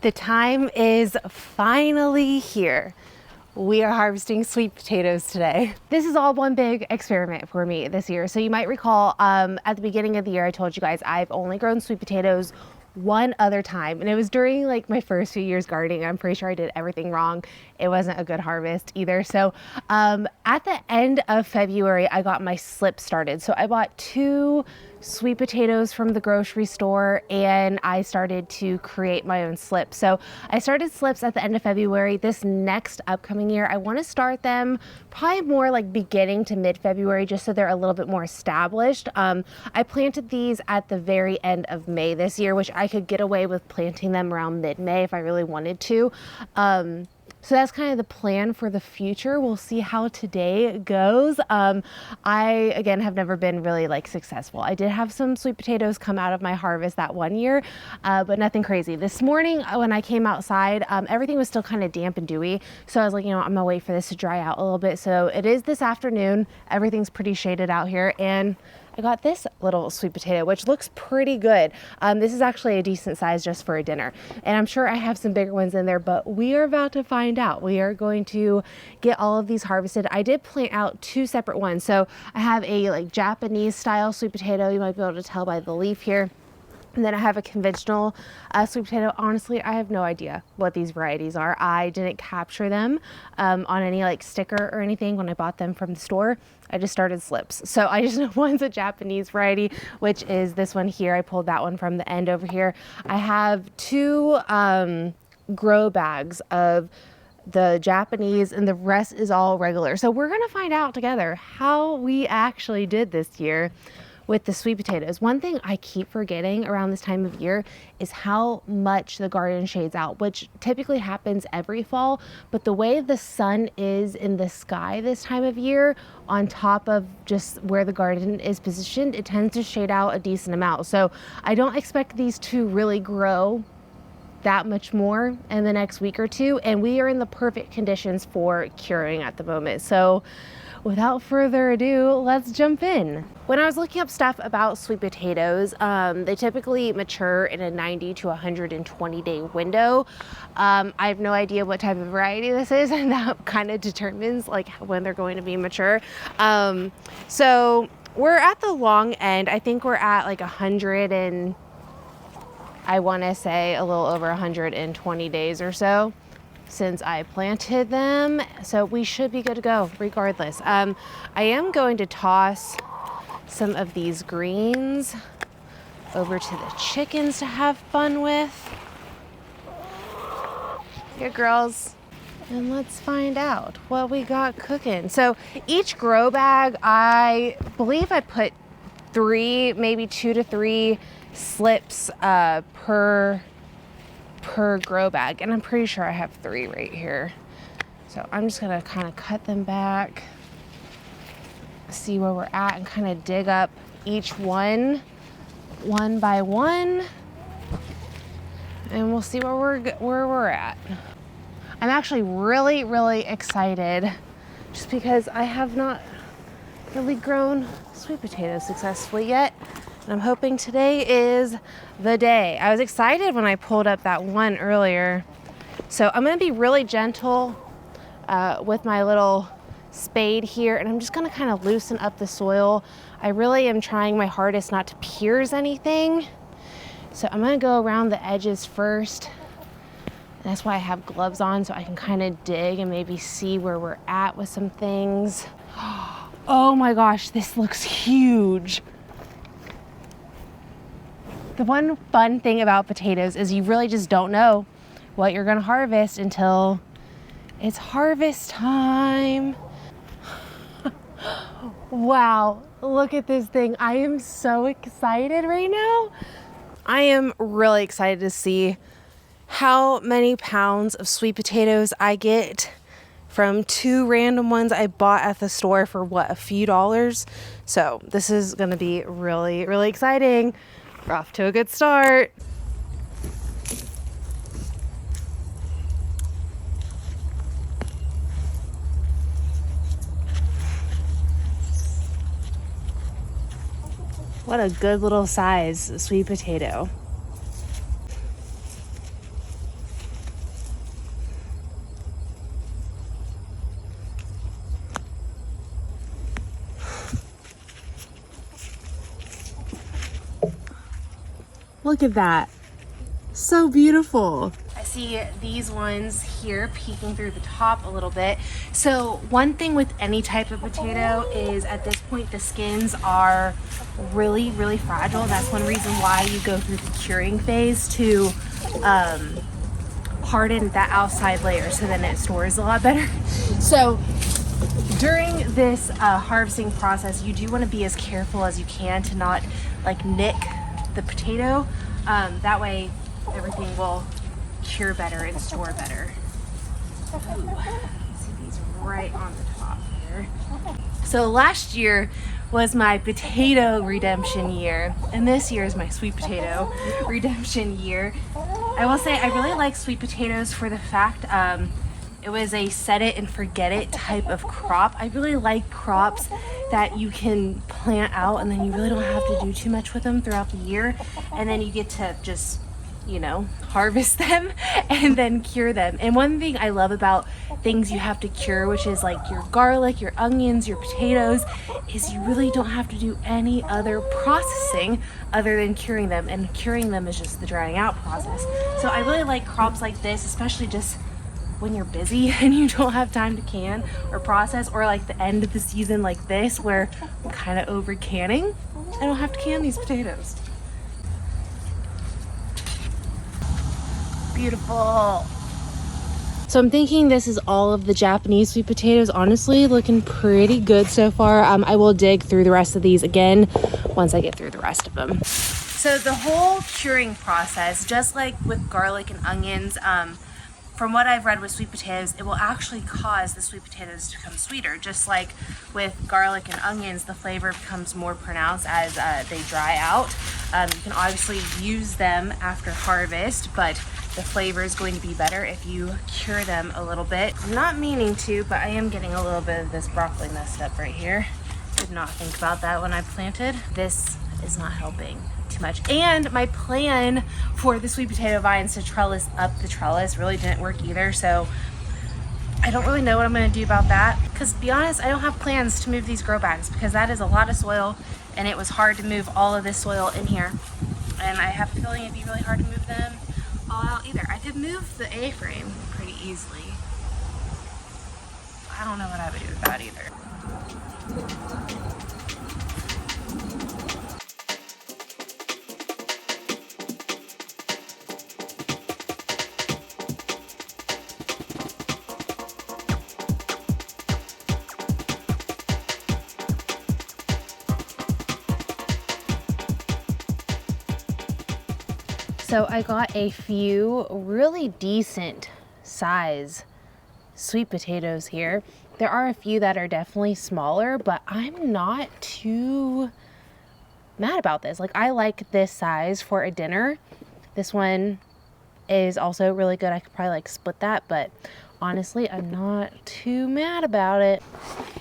The time is finally here. We are harvesting sweet potatoes today. This is all one big experiment for me this year. So you might recall at the beginning of the year, I told you guys I've only grown sweet potatoes one other time, and it was during like my first few years gardening. I'm pretty sure I did everything wrong. It wasn't a good harvest either. So at the end of February, I got my slip started. So I bought 2 sweet potatoes from the grocery store and I started to create my own slips. So I started slips at the end of February. This next upcoming year, I want to start them probably more like beginning to mid-February, just so they're a little bit more established. I planted these at the very end of May this year, which I could get away with planting them around mid-May if I really wanted to. So that's kind of the plan for the future. We'll see how today goes. I, again, have never been really like successful. I did have some sweet potatoes come out of my harvest that one year, but nothing crazy. This morning when I came outside, everything was still kind of damp and dewy. So I was like, you know, I'm gonna wait for this to dry out a little bit. So it is this afternoon. Everything's pretty shaded out here, and I got this little sweet potato, which looks pretty good. This is actually a decent size just for a dinner. And I'm sure I have some bigger ones in there, but we are about to find out. We are going to get all of these harvested. I did plant out 2 separate ones. So I have a like Japanese style sweet potato. You might be able to tell by the leaf here. And then I have a conventional sweet potato. Honestly, I have no idea what these varieties are. I didn't capture them on any like sticker or anything when I bought them from the store. I just started slips. So I just know one's a Japanese variety, which is this one here. I pulled that one from the end over here. I have 2 grow bags of the Japanese, and the rest is all regular. So we're gonna find out together how we actually did this year with the sweet potatoes. One thing I keep forgetting around this time of year is how much the garden shades out, which typically happens every fall, but the way the sun is in the sky this time of year, on top of just where the garden is positioned, it tends to shade out a decent amount. So I don't expect these to really grow that much more in the next week or 2, and we are in the perfect conditions for curing at the moment. So without further ado, let's jump in. When I was looking up stuff about sweet potatoes, they typically mature in a 90 to 120 day window. I have no idea what type of variety this is, and that kind of determines like when they're going to be mature. So we're at the long end. I think we're at like 100 and I want to say a little over 120 days or so since I planted them. So we should be good to go regardless. I am going to toss some of these greens over to the chickens to have fun with. Here, girls. And let's find out what we got cooking. So each grow bag, I believe I put 3, maybe 2 to 3 slips per grow bag, and I'm pretty sure I have 3 right here. So I'm just gonna kind of cut them back, see where we're at, and kind of dig up each one by one, and we'll see where we're at. I'm actually really excited just because I have not really grown sweet potatoes successfully yet. And I'm hoping today is the day. I was excited when I pulled up that one earlier. So I'm gonna be really gentle with my little spade here, and I'm just gonna kind of loosen up the soil. I really am trying my hardest not to pierce anything. So I'm gonna go around the edges first. And that's why I have gloves on, so I can kind of dig and maybe see where we're at with some things. Oh my gosh, this looks huge. The one fun thing about potatoes is you really just don't know what you're gonna harvest until it's harvest time. Wow, look at this thing. I am so excited right now. I am really excited to see how many pounds of sweet potatoes I get from 2 random ones I bought at the store for what, a few dollars. So this is gonna be really exciting. We're off to a good start. What a good little size sweet potato. Look at that. So beautiful. I see these ones here peeking through the top a little bit. So one thing with any type of potato is at this point the skins are really, really fragile. That's one reason why you go through the curing phase to harden that outside layer so then it stores a lot better. So during this harvesting process, you do want to be as careful as you can to not like nick the potato. That way everything will cure better and store better. Ooh, see these right on the top here. So last year was my potato redemption year, and this year is my sweet potato redemption year. I will say I really like sweet potatoes for the fact it was a set it and forget it type of crop. I really like crops that you can plant out and then you really don't have to do too much with them throughout the year, and then you get to just, you know, harvest them and then cure them. And one thing I love about things you have to cure, which is like your garlic, your onions, your potatoes, is you really don't have to do any other processing other than curing them, and curing them is just the drying out process. So I really like crops like this, especially just when you're busy and you don't have time to can or process, or like the end of the season like this where I'm kind of over canning. I don't have to can these potatoes. Beautiful. So I'm thinking this is all of the Japanese sweet potatoes. Honestly, looking pretty good so far. I will dig through the rest of these again once I get through the rest of them. So the whole curing process, just like with garlic and onions, from what I've read with sweet potatoes, it will actually cause the sweet potatoes to become sweeter. Just like with garlic and onions, the flavor becomes more pronounced as they dry out. You can obviously use them after harvest, but the flavor is going to be better if you cure them a little bit. I'm not meaning to, but I am getting a little bit of this broccoli messed up right here. Did not think about that when I planted. This is not helping too much. And my plan for the sweet potato vines to trellis up the trellis really didn't work either. So I don't really know what I'm going to do about that. Because to be honest, I don't have plans to move these grow bags because that is a lot of soil and it was hard to move all of this soil in here. And I have a feeling it'd be really hard to move them all out either. I could move the A-frame pretty easily. I don't know what I would do with that either. So I got a few really decent size sweet potatoes here. There are a few that are definitely smaller, but I'm not too mad about this. Like, I like this size for a dinner. This one is also really good. I could probably like split that, but honestly, I'm not too mad about it.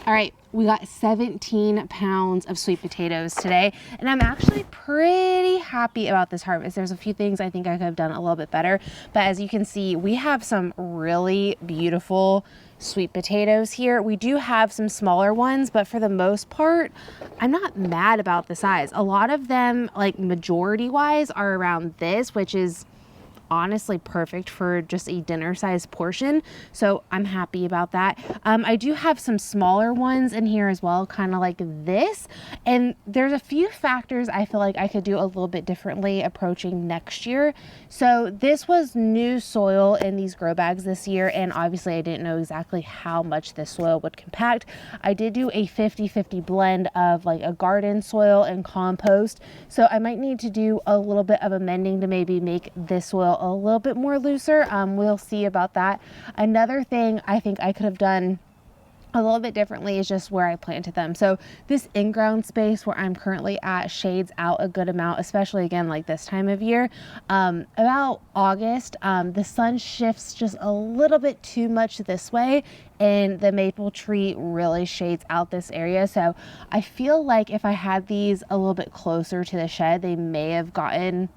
All right, we got 17 pounds of sweet potatoes today, and I'm actually pretty happy about this harvest. There's a few things I think I could have done a little bit better, but as you can see, we have some really beautiful sweet potatoes here. We do have some smaller ones, but for the most part, I'm not mad about the size. A lot of them, like majority wise, are around this, which is honestly perfect for just a dinner sized portion. So I'm happy about that. I do have some smaller ones in here as well, kind of like this. And there's a few factors I feel like I could do a little bit differently approaching next year. So this was new soil in these grow bags this year. And obviously I didn't know exactly how much this soil would compact. I did do a 50-50 blend of like a garden soil and compost. So I might need to do a little bit of amending to maybe make this soil a little bit more looser. We'll see about that. Another thing I think I could have done a little bit differently is just where I planted them. So this in-ground space where I'm currently at shades out a good amount, especially again like this time of year. About August, the sun shifts just a little bit too much this way, and the maple tree really shades out this area. So I feel like if I had these a little bit closer to the shed, they may have gotten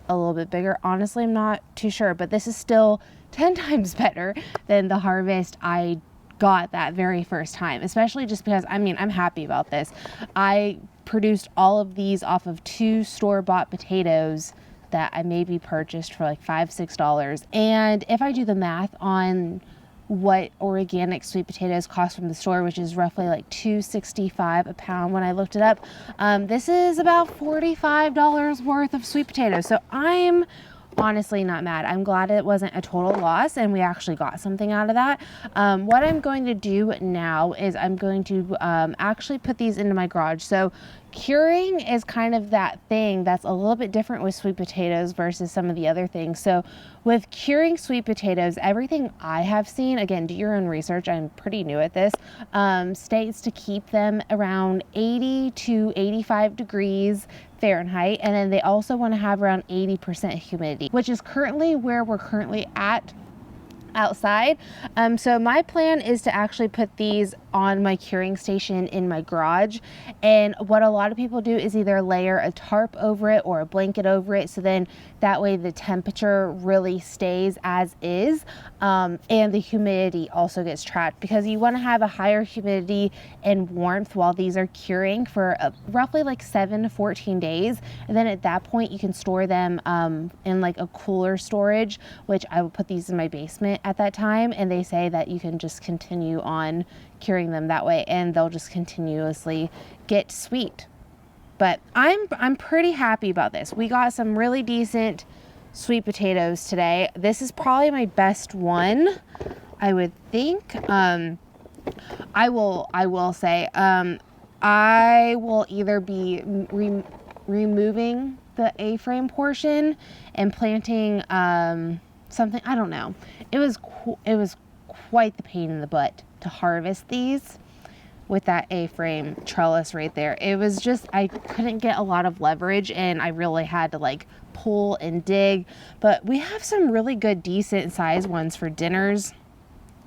a little bit bigger. Honestly, I'm not too sure, but this is still 10 times better than the harvest I got that very first time, especially just because, I mean, I'm happy about this. I produced all of these off of 2 store-bought potatoes that I maybe purchased for like $5, $6. And if I do the math on what organic sweet potatoes cost from the store, which is roughly like $2.65 a pound when I looked it up, this is about $45 worth of sweet potatoes. So I'm honestly not mad. I'm glad it wasn't a total loss and we actually got something out of that. What I'm going to do now is I'm going to actually put these into my garage. So curing is kind of that thing that's a little bit different with sweet potatoes versus some of the other things. So with curing sweet potatoes, everything I have seen, again, do your own research, I'm pretty new at this, states to keep them around 80 to 85 degrees Fahrenheit. And then they also want to have around 80% humidity, which is currently where we're currently at outside. So my plan is to actually put these on my curing station in my garage. And what a lot of people do is either layer a tarp over it or a blanket over it. So then that way the temperature really stays as is. And the humidity also gets trapped, because you want to have a higher humidity and warmth while these are curing for roughly like 7 to 14 days. And then at that point you can store them in like a cooler storage, which I will put these in my basement at that time. And they say that you can just continue on curing them that way and they'll just continuously get sweet. But I'm pretty happy about this. We got some really decent sweet potatoes today. This is probably my best one, I would think. I will say I will either be removing the A-frame portion and planting something, I don't know. It was quite the pain in the butt to harvest these with that A-frame trellis right there. It was just, I couldn't get a lot of leverage and I really had to like pull and dig. But we have some really good decent size ones for dinners.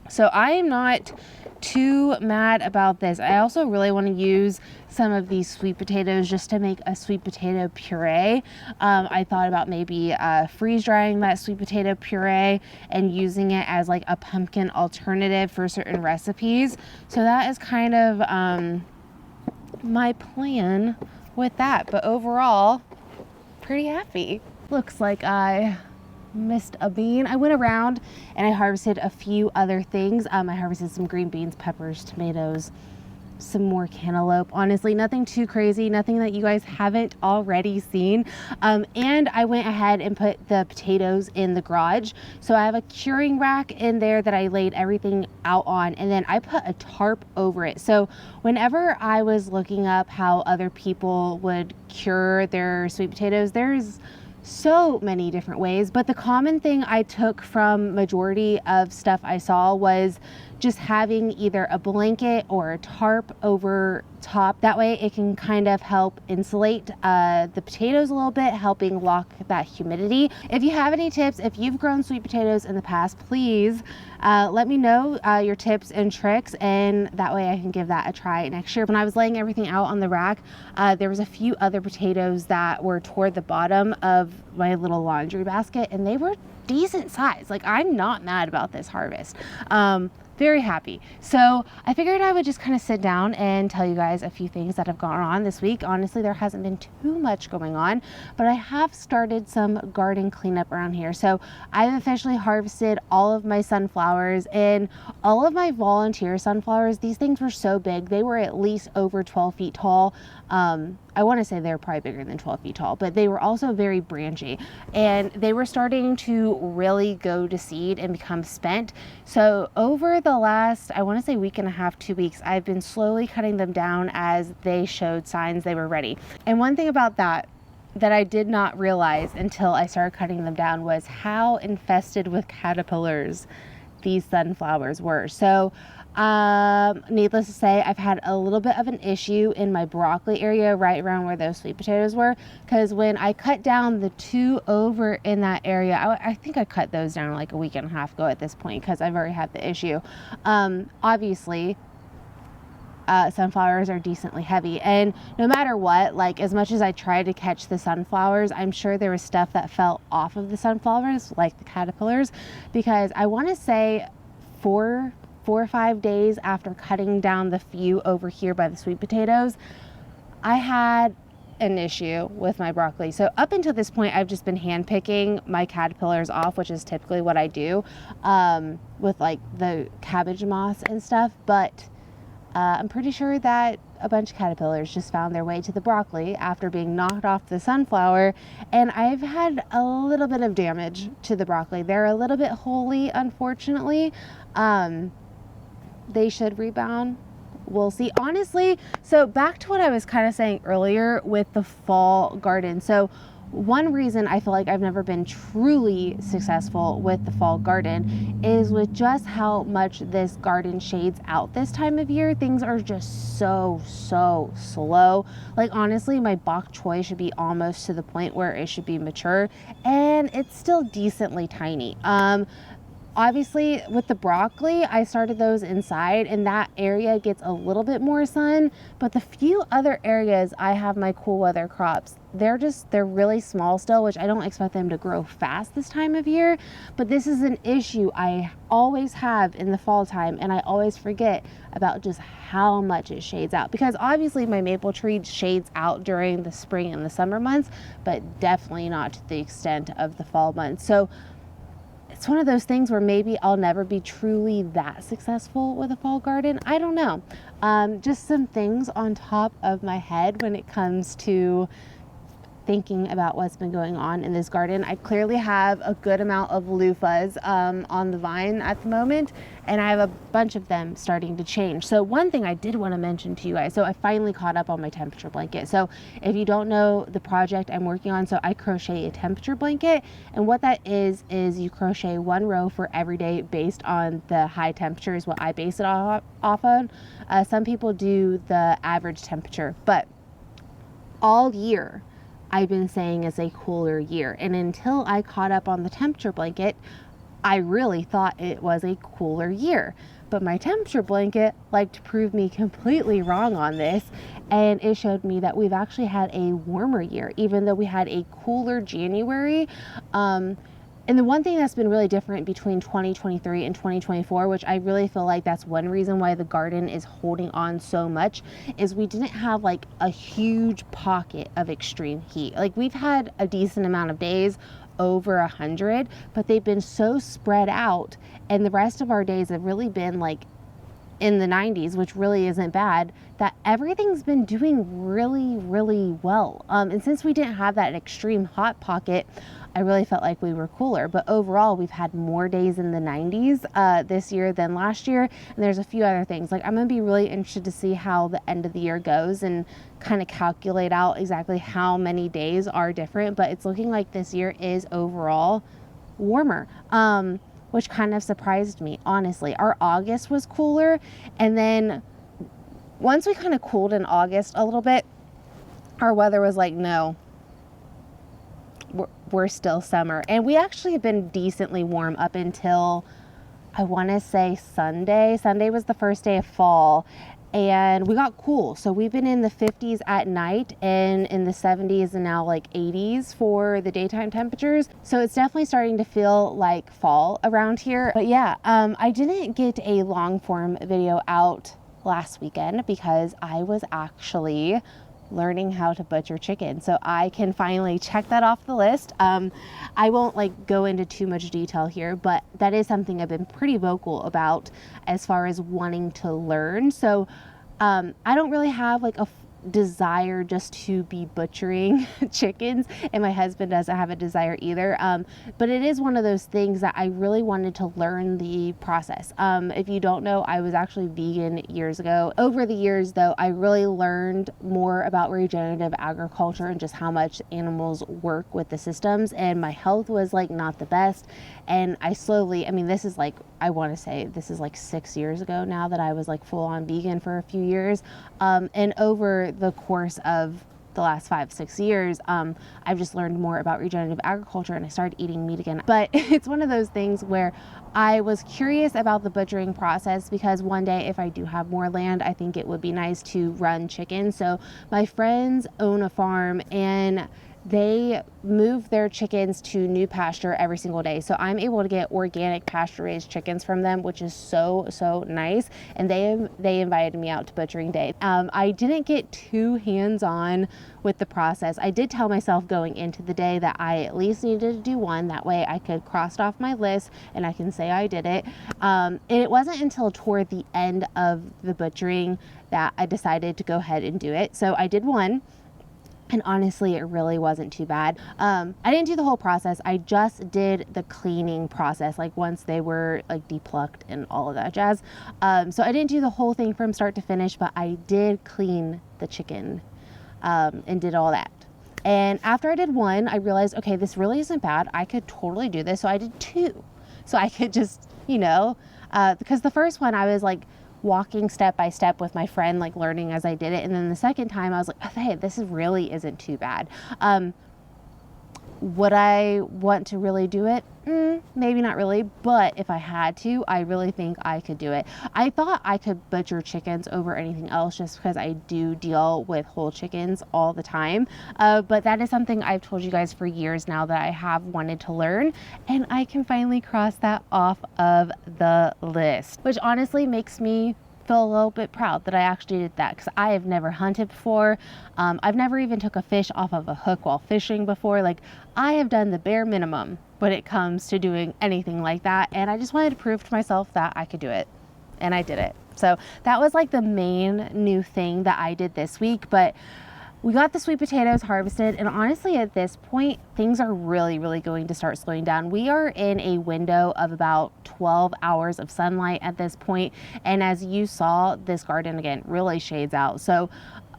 So I am not too mad about this. I also really want to use some of these sweet potatoes just to make a sweet potato puree. I thought about maybe freeze drying that sweet potato puree and using it as like a pumpkin alternative for certain recipes. So that is kind of my plan with that. But overall, pretty happy. Looks like I missed a bean. I went around and I harvested a few other things. I harvested some green beans, peppers, tomatoes, some more cantaloupe. Honestly, nothing too crazy, nothing that you guys haven't already seen. And I went ahead and put the potatoes in the garage. So I have a curing rack in there that I laid everything out on, and then I put a tarp over it. So whenever I was looking up how other people would cure their sweet potatoes, there's so many different ways, but the common thing I took from majority of stuff I saw was just having either a blanket or a tarp over top. That way it can kind of help insulate the potatoes a little bit, helping lock that humidity. If you have any tips, if you've grown sweet potatoes in the past, please let me know your tips and tricks, and that way I can give that a try next year. When I was laying everything out on the rack, there was a few other potatoes that were toward the bottom of my little laundry basket, and they were decent size. Like, I'm not mad about this harvest. Very happy. So I figured I would just kind of sit down and tell you guys a few things that have gone on this week. Honestly, there hasn't been too much going on, but I have started some garden cleanup around here. So I've officially harvested all of my sunflowers and all of my volunteer sunflowers. These things were so big. They were at least over 12 feet tall. I want to say they're probably bigger than 12 feet tall, but they were also very branchy and they were starting to really go to seed and become spent. So over the last, I want to say week and a half, 2 weeks, I've been slowly cutting them down as they showed signs they were ready. And one thing about that I did not realize until I started cutting them down was how infested with caterpillars these sunflowers were. So needless to say, I've had a little bit of an issue in my broccoli area right around where those sweet potatoes were, because when I cut down the two over in that area, I think I cut those down like a week and a half ago at this point, because I've already had the issue. Obviously sunflowers are decently heavy, and no matter what, like, as much as I tried to catch the sunflowers, I'm sure there was stuff that fell off of the sunflowers, like the caterpillars, because I want to say 4 or 5 days after cutting down the few over here by the sweet potatoes, I had an issue with my broccoli. So up until this point, I've just been hand picking my caterpillars off, which is typically what I do with like the cabbage moss and stuff. But I'm pretty sure that a bunch of caterpillars just found their way to the broccoli after being knocked off the sunflower, and I've had a little bit of damage to the broccoli. They're a little bit holey, unfortunately. They should rebound. We'll see. Honestly, so back to what I was kind of saying earlier with the fall garden. So one reason I feel like I've never been truly successful with the fall garden is with just how much this garden shades out this time of year. Things are just so slow. Like honestly, my bok choy should be almost to the point where it should be mature, and it's still decently tiny. Obviously with the broccoli, I started those inside and that area gets a little bit more sun, but the few other areas I have my cool weather crops, they're really small still, which I don't expect them to grow fast this time of year. But this is an issue I always have in the fall time, and I always forget about just how much it shades out, because obviously my maple tree shades out during the spring and the summer months, but definitely not to the extent of the fall months. So it's one of those things where maybe I'll never be truly that successful with a fall garden. I don't know. Just some things on top of my head when it comes to thinking about what's been going on in this garden. I clearly have a good amount of loofahs on the vine at the moment, and I have a bunch of them starting to change. So one thing I did want to mention to you guys, so I finally caught up on my temperature blanket. So if you don't know the project I'm working on, so I crochet a temperature blanket, and what that is you crochet one row for every day based on the high temperature is what I base it off on. Some people do the average temperature, but all year I've been saying it's a cooler year. And until I caught up on the temperature blanket, I really thought it was a cooler year. But my temperature blanket liked to prove me completely wrong on this. And it showed me that we've actually had a warmer year, even though we had a cooler January. And the one thing that's been really different between 2023 and 2024, which I really feel like that's one reason why the garden is holding on so much, is we didn't have like a huge pocket of extreme heat. Like we've had a decent amount of days over 100, but they've been so spread out, and the rest of our days have really been like in the 90s, which really isn't bad, that everything's been doing really well. And since we didn't have that extreme hot pocket, I really felt like we were cooler. But overall, we've had more days in the 90s this year than last year. And there's a few other things. Like I'm going to be really interested to see how the end of the year goes and kind of calculate out exactly how many days are different. But it's looking like this year is overall warmer, which kind of surprised me, honestly. Our August was cooler. And then once we kind of cooled in August a little bit, our weather was like, no, we're still summer. And we actually have been decently warm up until, I want to say Sunday. Sunday was the first day of fall, and we got cool. So we've been in the 50s at night and in the 70s and now like 80s for the daytime temperatures. So it's definitely starting to feel like fall around here. But yeah, I didn't get a long form video out last weekend because I was actually learning how to butcher chicken. So I can finally check that off the list. I won't like go into too much detail here, but that is something I've been pretty vocal about as far as wanting to learn. So I don't really have like a desire just to be butchering chickens, and my husband doesn't have a desire either, but it is one of those things that I really wanted to learn the process. If you don't know, I was actually vegan years ago. Over the years though, I really learned more about regenerative agriculture and just how much animals work with the systems, and my health was like not the best. And I slowly, I mean, this is like, I want to say this is like 6 years ago now that I was like full on vegan for a few years. And over the course of the last 5-6 years, I've just learned more about regenerative agriculture, and I started eating meat again. But it's one of those things where I was curious about the butchering process, because one day if I do have more land, I think it would be nice to run chickens. So my friends own a farm, and they move their chickens to new pasture every single day. So I'm able to get organic pasture raised chickens from them, which is so nice. And they invited me out to butchering day. I didn't get too hands-on with the process. I did tell myself going into the day that I at least needed to do one. That way I could cross it off my list and I can say I did it. And it wasn't until toward the end of the butchering that I decided to go ahead and do it. So I did one. And honestly, it really wasn't too bad. I didn't do the whole process. I just did the cleaning process, like once they were like depulucked and all of that jazz. So I didn't do the whole thing from start to finish, but I did clean the chicken and did all that. And after I did one, I realized, okay, this really isn't bad. I could totally do this. So I did two. So I could just, because the first one I was like, walking step by step with my friend, like learning as I did it. And then the second time I was like, oh, hey, this really isn't too bad. Would I want to really do it? Maybe not really, but if I had to, I really think I could do it. I thought I could butcher chickens over anything else just because I do deal with whole chickens all the time. But that is something I've told you guys for years now that I have wanted to learn, and I can finally cross that off of the list, which honestly makes me feel a little bit proud that I actually did that, because I have never hunted before. I've never even took a fish off of a hook while fishing before. Like, I have done the bare minimum when it comes to doing anything like that, and I just wanted to prove to myself that I could do it, and I did it. So that was like the main new thing that I did this week. But we got the sweet potatoes harvested, and honestly at this point things are really going to start slowing down. We are in a window of about 12 hours of sunlight at this point, and as you saw, this garden again really shades out. So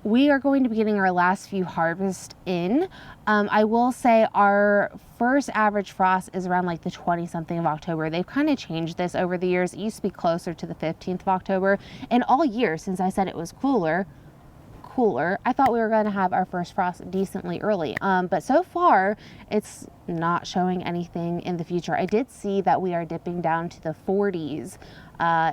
we are going to be getting our last few harvests in. I will say our first average frost is around like the 20 something of October. They've kind of changed this over the years. It used to be closer to the 15th of October, and all year since I said it was cooler, I thought we were going to have our first frost decently early. But so far it's not showing anything in the future. I did see that we are dipping down to the 40s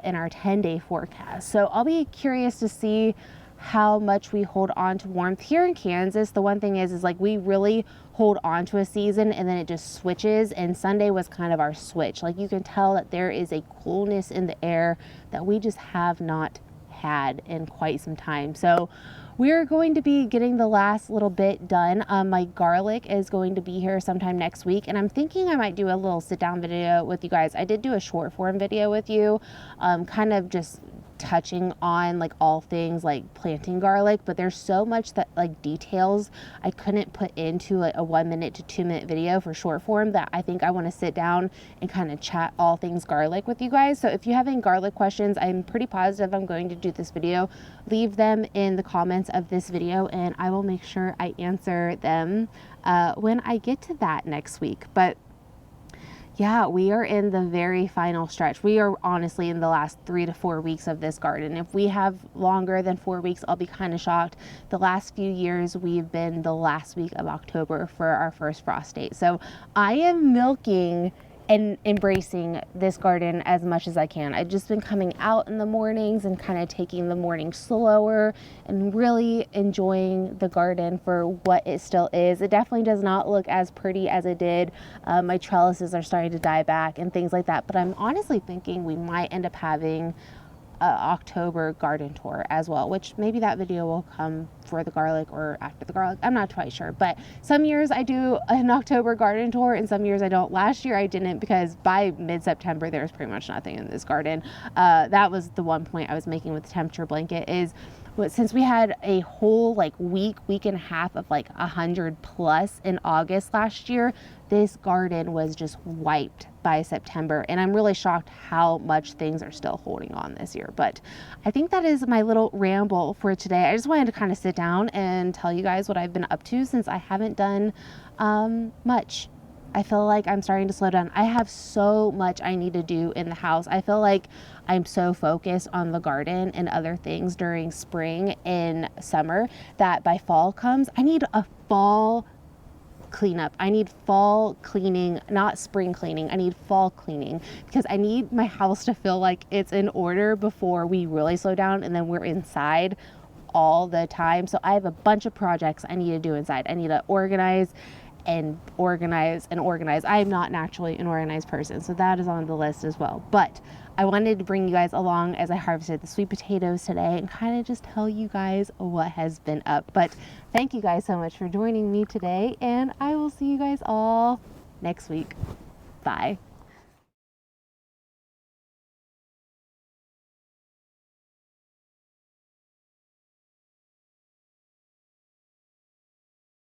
in our 10-day forecast. So I'll be curious to see how much we hold on to warmth here in Kansas. The one thing is like we really hold on to a season and then it just switches, and Sunday was kind of our switch. Like, you can tell that there is a coolness in the air that we just have not had in quite some time. So we're going to be getting the last little bit done. My garlic is going to be here sometime next week, and I'm thinking I might do a little sit down video with you guys. I did do a short form video with you, kind of just touching on like all things like planting garlic, but there's so much that like details I couldn't put into like a 1 minute to 2 minute video for short form, that I think I want to sit down and kind of chat all things garlic with you guys. So if you have any garlic questions, I'm pretty positive I'm going to do this video. Leave them in the comments of this video and I will make sure I answer them when I get to that next week. But yeah, we are in the very final stretch. We are honestly in the last 3 to 4 weeks of this garden. If we have longer than 4 weeks, I'll be kind of shocked. The last few years, we've been the last week of October for our first frost date. So I am milking and embracing this garden as much as I can. I've just been coming out in the mornings and kind of taking the morning slower and really enjoying the garden for what it still is. It definitely does not look as pretty as it did. My trellises are starting to die back and things like that, but I'm honestly thinking we might end up having October garden tour as well, which maybe that video will come for the garlic or after the garlic. I'm not quite sure, but some years I do an October garden tour and some years I don't. Last year I didn't, because by mid-September there was pretty much nothing in this garden. That was the one point I was making with the temperature blanket, is since we had a whole like week and a half of like 100 plus in August last year, this garden was just wiped by September, and I'm really shocked how much things are still holding on this year. But I think that is my little ramble for today. I just wanted to kind of sit down and tell you guys what I've been up to, since I haven't done much. I feel like I'm starting to slow down. I have so much I need to do in the house. I feel like I'm so focused on the garden and other things during spring and summer that by fall comes, I need a fall cleanup. I need fall cleaning, not spring cleaning. I need fall cleaning, because I need my house to feel like it's in order before we really slow down and then we're inside all the time. So I have a bunch of projects I need to do inside. I need to organize and organize and organize. I am not naturally an organized person, so that is on the list as well. But I wanted to bring you guys along as I harvested the sweet potatoes today and kind of just tell you guys what has been up. But thank you guys so much for joining me today, and I will see you guys all next week. Bye.